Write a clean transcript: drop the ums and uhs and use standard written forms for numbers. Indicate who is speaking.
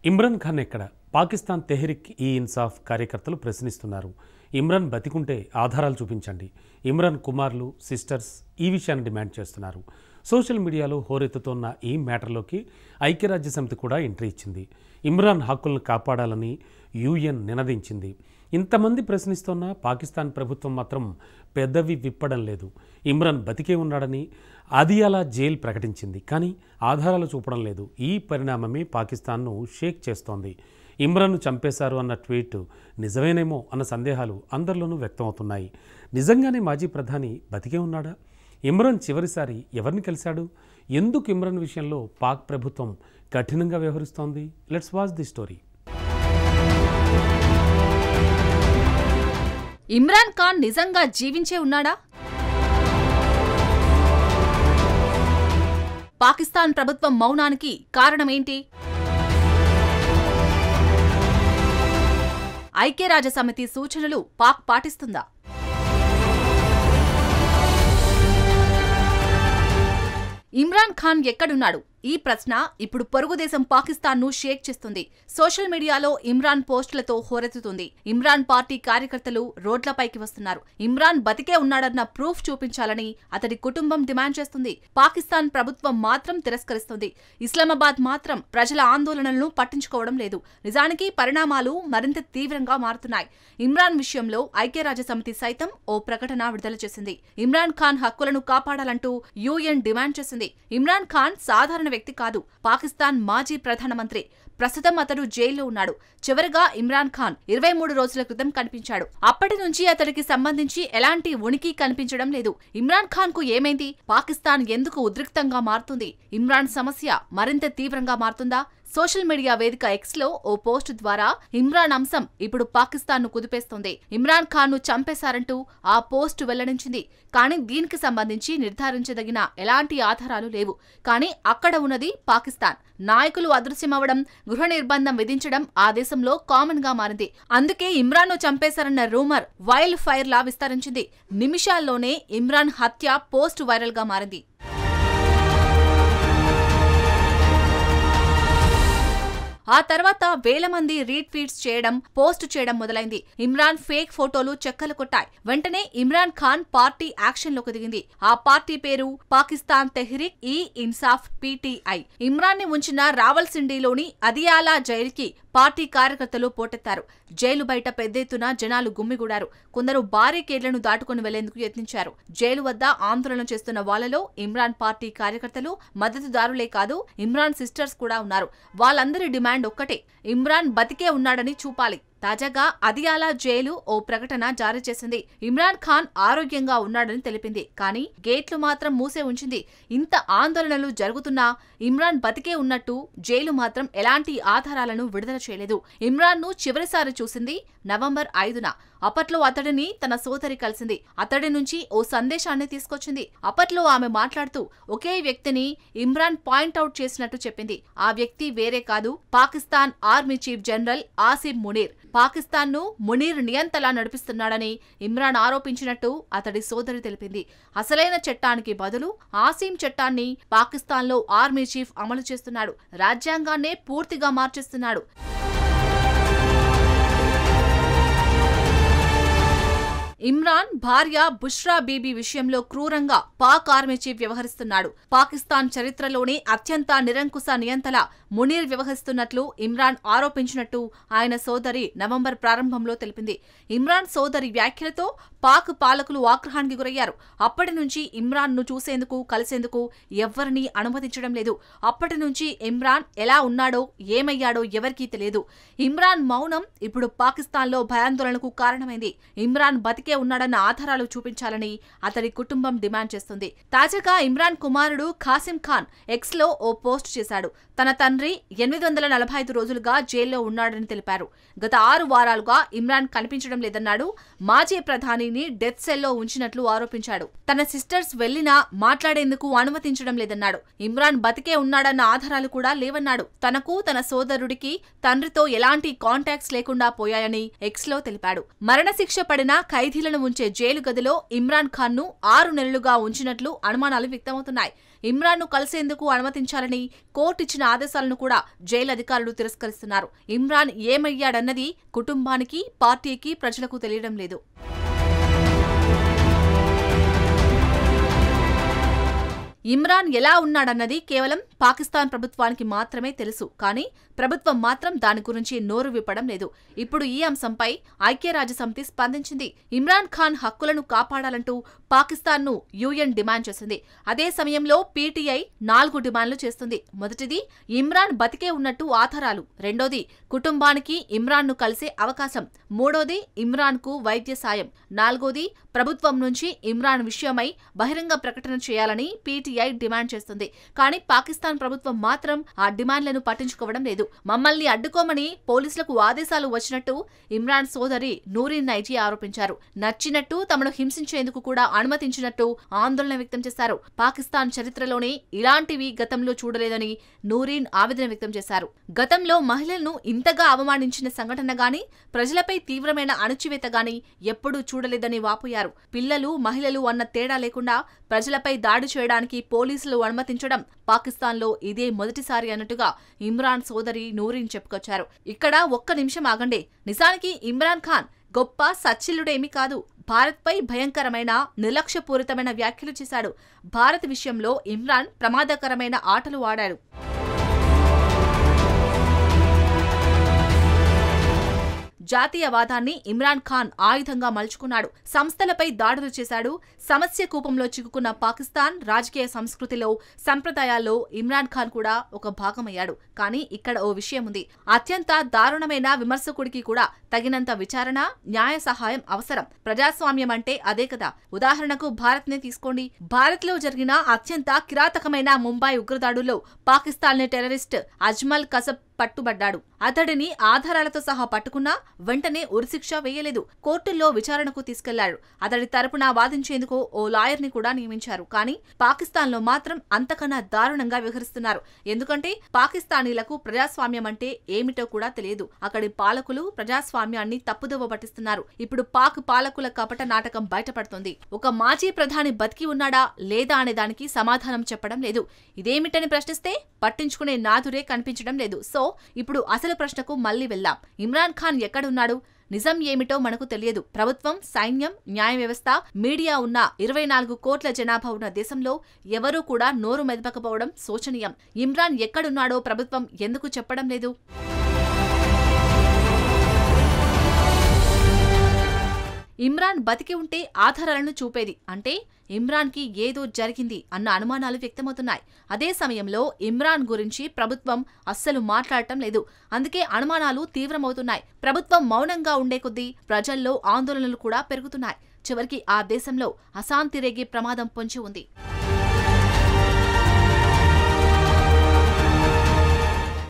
Speaker 1: ఇమ్రాన్ ఖాన్ ఎక్కడ? పాకిస్తాన్ తెహ్రిక్ ఈ ఇన్సాఫ్ కార్యకర్తలు ప్రశ్నిస్తున్నారు. ఇమ్రాన్ బతికుంటే ఆధారాలు చూపించండి. ఇమ్రాన్ కుమార్లు, సిస్టర్స్ ఈ విషయాన్ని డిమాండ్ చేస్తున్నారు. సోషల్ మీడియాలో హోరెత్తుతోన్న ఈ మ్యాటర్లోకి ఐక్యరాజ్యసమితి కూడా ఎంట్రీ ఇచ్చింది. ఇమ్రాన్ హక్కులను కాపాడాలని యుఎన్ నినదించింది. ఇంతమంది ప్రశ్నిస్తున్న పాకిస్తాన్ ప్రభుత్వం మాత్రం పెదవి విప్పడం లేదు. ఇమ్రాన్ బతికే ఉన్నాడని అదియాలా జైలు ప్రకటించింది, కానీ ఆధారాలు చూపడం లేదు. ఈ పరిణామమే పాకిస్తాన్ను షేక్ చేస్తోంది. ఇమ్రాన్ను చంపేశారు అన్న ట్వీట్ నిజమేనేమో అన్న సందేహాలు అందరిలోనూ వ్యక్తమవుతున్నాయి. నిజంగానే మాజీ ప్రధాని బతికే ఉన్నాడా? ఇమ్రాన్ చివరిసారి ఎవరిని కలిశాడు? ఎందుకు ఇమ్రాన్ విషయంలో పాక్ ప్రభుత్వం కఠినంగా వ్యవహరిస్తోంది? Let's watch the story.
Speaker 2: Imran Khan నిజంగా జీవించే ఉన్నాడా? పాకిస్తాన్ ప్రభుత్వం మౌనానికి కారణమేంటి? ఐక్యరాజ్యసమితి సూచనలు పాక్ పాటిస్తుందా? ఇమ్రాన్ ఖాన్ ఎక్కడున్నాడు? ఈ ప్రశ్న ఇప్పుడు పొరుగుదేశం పాకిస్తాన్ను షేక్ చేస్తుంది. సోషల్ మీడియాలో ఇమ్రాన్ పోస్టులతో హోరెత్తుతుంది. ఇమ్రాన్ పార్టీ కార్యకర్తలు రోడ్లపైకి వస్తున్నారు. ఇమ్రాన్ బతికే ఉన్నాడన్న ప్రూఫ్ చూపించాలని అతడి కుటుంబం డిమాండ్ చేస్తుంది. పాకిస్తాన్ ప్రభుత్వం మాత్రం తిరస్కరిస్తుంది. ఇస్లామాబాద్ మాత్రం ప్రజల ఆందోళనలను పట్టించుకోవడం లేదు. నిజానికి పరిణామాలు మరింత తీవ్రంగా మారుతున్నాయి. ఇమ్రాన్ విషయంలో ఐక్యరాజ్యసమితి సైతం ఓ ప్రకటన విడుదల చేసింది. ఇమ్రాన్ ఖాన్ హక్కులను కాపాడాలంటూ యుఎన్ డిమాండ్ చేసింది. ఇమ్రాన్ ఖాన్ సాధారణ వ్యక్తి కాదు, పాకిస్తాన్ మాజీ ప్రధానమంత్రి. ప్రస్తుతం అతడు జైల్లో ఉన్నాడు. చివరిగా ఇమ్రాన్ ఖాన్ 23 రోజుల క్రితం కనిపించాడు. అప్పటి నుంచి అతడికి సంబంధించి ఎలాంటి ఉనికి కనిపించడం లేదు. ఇమ్రాన్ ఖాన్ కు ఏమైంది? పాకిస్తాన్ ఎందుకు ఉద్రిక్తంగా మారుతుంది? ఇమ్రాన్ సమస్య మరింత తీవ్రంగా మారుతుందా? సోషల్ మీడియా వేదిక ఎక్స్ లో ఓ పోస్టు ద్వారా ఇమ్రాన్ అంశం ఇప్పుడు పాకిస్తాన్ ను కుదిపేస్తోంది. ఇమ్రాన్ ఖాన్ ను చంపేశారంటూ ఆ పోస్టు వెల్లడించింది. కానీ దీనికి సంబంధించి నిర్ధారించదగిన ఎలాంటి ఆధారాలు లేవు. కానీ అక్కడ ఉన్నది పాకిస్తాన్. నాయకులు అదృశ్యమవడం, గృహ నిర్బంధం విధించడం ఆ దేశంలో కామన్ గా మారింది. అందుకే ఇమ్రాన్ ను చంపేశారన్న రూమర్ వైల్డ్ ఫైర్ లా విస్తరించింది. నిమిషాల్లోనే ఇమ్రాన్ హత్య పోస్ట్ వైరల్ గా మారింది. ఆ తర్వాత వేల మంది రీట్వీట్స్ చేయడం, పోస్ట్ చేయడం మొదలైంది. ఇమ్రాన్ ఫేక్ ఫోటోలు చెక్కలు కొట్టాయి. వెంటనే ఇమ్రాన్ ఖాన్ పార్టీ యాక్షన్లోకి దిగింది. ఆ పార్టీ పేరు పాకిస్తాన్ తెహ్రిక్ ఈ ఇన్సాఫ్ PTI. ఇమ్రాన్ ని ఉంచిన రావల్సిండిలోని అదియాలా జైలుకి పార్టీ కార్యకర్తలు పోటెత్తారు. జైలు బయట పెద్ద ఎత్తున జనాలు గుమ్మిగూడారు. కొందరు బారికేడ్లను దాటుకుని వెళ్లేందుకు యత్నించారు. జైలు వద్ద ఆందోళన చేస్తున్న వాళ్లలో ఇమ్రాన్ పార్టీ కార్యకర్తలు, మద్దతుదారులే కాదు, ఇమ్రాన్ సిస్టర్స్ కూడా ఉన్నారు. వాళ్ళందరి డిమాండ్ ఒక్కటే, ఇమ్రాన్ బతికే ఉన్నాడని చూపాలి. తాజాగా అదియాలా జైలు ఓ ప్రకటన జారీ చేసింది. ఇమ్రాన్ ఖాన్ ఆరోగ్యంగా ఉన్నాడని తెలిపింది. కానీ గేట్లు మాత్రం మూసే ఉంచింది. ఇంత ఆందోళనలు జరుగుతున్నా ఇమ్రాన్ బతికే ఉన్నట్టు జైలు మాత్రం ఎలాంటి ఆధారాలను విడుదల చేయలేదు. ఇమ్రాన్ ను చివరిసారి చూసింది నవంబర్ 5న. అప్పట్లో అతడిని తన సోదరి కలిసింది. అతడి నుంచి ఓ సందేశాన్ని తీసుకొచ్చింది. అప్పట్లో ఆమె మాట్లాడుతూ ఒకే వ్యక్తిని ఇమ్రాన్ పాయింట్అవుట్ చేసినట్టు చెప్పింది. ఆ వ్యక్తి వేరే కాదు, Pakistan army chief general Asim Munir. Pakistan ను మునీర్ నియంతలా నడిపిస్తున్నాడని ఇమ్రాన్ ఆరోపించినట్టు అతడి సోదరి తెలిపింది. అసలైన చట్టానికి బదులు ఆసిమ్ చట్టాన్ని పాకిస్తాన్లో ఆర్మీ చీఫ్ అమలు చేస్తున్నాడు. రాజ్యాంగాన్నే పూర్తిగా మార్చేస్తున్నాడు. ఇమ్రాన్ భార్య బుష్రా బీబీ విషయంలో క్రూరంగా పాక్ ఆర్మీ చీఫ్ వ్యవహరిస్తున్నాడు. పాకిస్తాన్ చరిత్రలోనే అత్యంత నిరంకుశ నియంతలా మునీర్ వ్యవహరిస్తున్నట్లు ఇమ్రాన్ ఆరోపించినట్టు ఆయన సోదరి నవంబర్ ప్రారంభంలో తెలిపింది. ఇమ్రాన్ సోదరి వ్యాఖ్యలతో పాక్ పాలకులు ఆగ్రహానికి గురయ్యారు. అప్పటి నుంచి ఇమ్రాన్ ను చూసేందుకు, కలిసేందుకు ఎవ్వరినీ అనుమతించడం లేదు. అప్పటి నుంచి ఇమ్రాన్ ఎలా ఉన్నాడో, ఏమయ్యాడో ఎవరికీ తెలియదు. ఇమ్రాన్ మౌనం ఇప్పుడు పాకిస్తాన్లో భయాందోళనకు కారణమైంది. ఇమ్రాన్ బతికే ఉన్నాడన్న ఆధారాలు చూపించాలని అతడి కుటుంబం డిమాండ్ చేస్తుంది. తాజాగా ఇమ్రాన్ కుమారుడు ఖాసిం ఖాన్ ఎక్స్ లో ఓ పోస్ట్ చేశాడు. తన తండ్రి 845 రోజులుగా జైల్లో ఉన్నాడని తెలిపారు. గత 6 వారాలుగా ఇమ్రాన్ కనిపించడం లేదన్నాడు. మాజీ ప్రధానిని డెత్ సెల్లో ఉంచినట్లు ఆరోపించాడు. తన సిస్టర్స్ వెళ్లినా మాట్లాడేందుకు అనుమతించడం లేదన్నాడు. ఇమ్రాన్ బతికే ఉన్నాడన్న ఆధారాలు కూడా లేవన్నాడు. తనకు, తన సోదరుడికి తండ్రితో ఎలాంటి కాంటాక్ట్స్ లేకుండా పోయాయని ఎక్స్ లో తెలిపాడు. మరణశిక్ష పడిన ఖైదీలను ఉంచే జైలు గదిలో ఇమ్రాన్ ఖాన్ ను 6 నెలలుగా ఉంచినట్లు అనుమానాలు వ్యక్తమవుతున్నాయి. ఇమ్రాన్ను కలిసేందుకు అనుమతించాలని కోర్టు ఇచ్చిన ఆదేశాలను కూడా జైలు అధికారులు తిరస్కరిస్తున్నారు. ఇమ్రాన్ ఏమయ్యాడన్నది కుటుంబానికి, పార్టీకి, ప్రజలకు తెలియడం లేదు. ఇమ్రాన్ ఎలా ఉన్నాడన్నది కేవలం పాకిస్తాన్ ప్రభుత్వానికి మాత్రమే తెలుసు. కానీ ప్రభుత్వం మాత్రం దాని గురించి నోరు విప్పడం లేదు. ఇప్పుడు ఈ అంశంపై ఐక్యరాజ్యసమితి స్పందించింది. ఇమ్రాన్ ఖాన్ హక్కులను కాపాడాలంటూ పాకిస్తాన్ను యూఎన్ డిమాండ్ చేసింది. అదే సమయంలో పీటీఐ 4 డిమాండ్లు చేస్తుంది. మొదటిది, ఇమ్రాన్ బతికే ఉన్నట్టు ఆధారాలు. రెండోది, కుటుంబానికి ఇమ్రాన్ను కలిసే అవకాశం. మూడోది, ఇమ్రాన్కు వైద్య సాయం. నాలుగోది, ప్రభుత్వం నుంచి ఇమ్రాన్ విషయమై బహిరంగ ప్రకటన చేయాలని పీటీఐ డిమాండ్ చేస్తుంది. కానీ పాకిస్తాన్ ప్రభుత్వం మాత్రం ఆ డిమాండ్లను పట్టించుకోవడం లేదు. మమ్మల్ని అడ్డుకోమని పోలీసులకు ఆదేశాలు వచ్చినట్టు ఇమ్రాన్ సోదరి నూరిన్ నైజీ ఆరోపించారు. నచ్చినట్టు తమను హింసించేందుకు కూడా అనుమతించినట్టు ఆందోళన వ్యక్తం చేశారు. పాకిస్తాన్ చరిత్రలోనే ఇలాంటివి గతంలో చూడలేదని నూరిన్ ఆవేదన వ్యక్తం చేశారు. గతంలో మహిళలను ఇంతగా అవమానించిన సంఘటన గాని, ప్రజలపై తీవ్రమైన అణచివేత గాని ఎప్పుడూ చూడలేదని వాపోయారు. పిల్లలు, మహిళలు అన్న తేడా లేకుండా ప్రజలపై దాడి చేయడానికి పోలీసులు అనుమతించడం పాకిస్తాన్లో ఇదే మొదటిసారి అన్నట్టుగా ఇమ్రాన్ సోదరి నూరిన్ చెప్పుకొచ్చారు. ఇక్కడ ఒక్క నిమిషం ఆగండి. నిజానికి ఇమ్రాన్ ఖాన్ గొప్ప సచ్చిల్లుడేమీ కాదు. భారత్పై భయంకరమైన, నిర్లక్ష్యపూరితమైన వ్యాఖ్యలు చేశాడు. భారత్ విషయంలో ఇమ్రాన్ ప్రమాదకరమైన ఆటలు ఆడాడు. జాతీయవాదాన్ని ఇమ్రాన్ ఖాన్ ఆయుధంగా మలుచుకున్నాడు. సంస్థలపై దాడులు చేశాడు. సమస్య కూపంలో చిక్కుకున్న పాకిస్తాన్ రాజకీయ సంస్కృతిలో, సంప్రదాయాల్లో ఇమ్రాన్ ఖాన్ కూడా ఒక భాగమయ్యాడు. కానీ ఇక్కడ ఓ విషయం ఉంది. అత్యంత దారుణమైన విమర్శకుడికి కూడా తగినంత విచారణ, న్యాయ సహాయం అవసరం. ప్రజాస్వామ్యం అంటే అదే కదా. ఉదాహరణకు భారత్నే తీసుకోండి. భారత్లో జరిగిన అత్యంత కిరాతకమైన ముంబై ఉగ్రదాడుల్లో పాకిస్తాన్ టెర్రరిస్ట్ అజ్మల్ కసబ్ పట్టుబడ్డాడు. అతడిని ఆధారాలతో సహా పట్టుకున్నా వెంటనే ఉరిశిక్ష వేయలేదు. కోర్టుల్లో విచారణకు తీసుకెళ్లాడు. అతడి తరపున వాదించేందుకు ఓ లాయర్ని కూడా నియమించారు. కానీ పాకిస్తాన్లో మాత్రం అంతకన్నా దారుణంగా వ్యవహరిస్తున్నారు. ఎందుకంటే పాకిస్తానీలకు ప్రజాస్వామ్యం అంటే ఏమిటో కూడా తెలియదు. అక్కడి పాలకులు ప్రజాస్వామ్యాన్ని తప్పుదోవ పట్టిస్తున్నారు. ఇప్పుడు పాక్ పాలకుల కపట నాటకం బయటపడుతోంది. ఒక మాజీ ప్రధాని బతికి ఉన్నాడా లేదా అనే దానికి సమాధానం చెప్పడం లేదు. ఇదేమిటని ప్రశ్నిస్తే పట్టించుకునే నాదురే కనిపించడం లేదు. సో ఇప్పుడు అసలు ప్రశ్నకు మళ్లీ వెళ్దాం. ఇమ్రాన్ ఖాన్ ఎక్కడున్నాడు? నిజం ఏమిటో మనకు తెలియదు. ప్రభుత్వం, సైన్యం, న్యాయ వ్యవస్థ, మీడియా ఉన్న 24 కోట్ల జనాభా ఉన్న దేశంలో ఎవరూ కూడా నోరు మెదపకపోవడం శోచనీయం. ఇమ్రాన్ ఎక్కడున్నాడో ప్రభుత్వం ఎందుకు చెప్పడం లేదు? ఇమ్రాన్ బతికి ఉంటే ఆధారాలను చూపేది. అంటే ఇమ్రాన్కి ఏదో జరిగింది అన్న అనుమానాలు వ్యక్తమవుతున్నాయి. అదే సమయంలో ఇమ్రాన్ గురించి ప్రభుత్వం అస్సలు మాట్లాడటం లేదు. అందుకే అనుమానాలు తీవ్రమవుతున్నాయి. ప్రభుత్వం మౌనంగా ఉండే కొద్దీ ప్రజల్లో ఆందోళనలు కూడా పెరుగుతున్నాయి. చివరికి ఆ దేశంలో అశాంతి రేగే ప్రమాదం పొంచి ఉంది.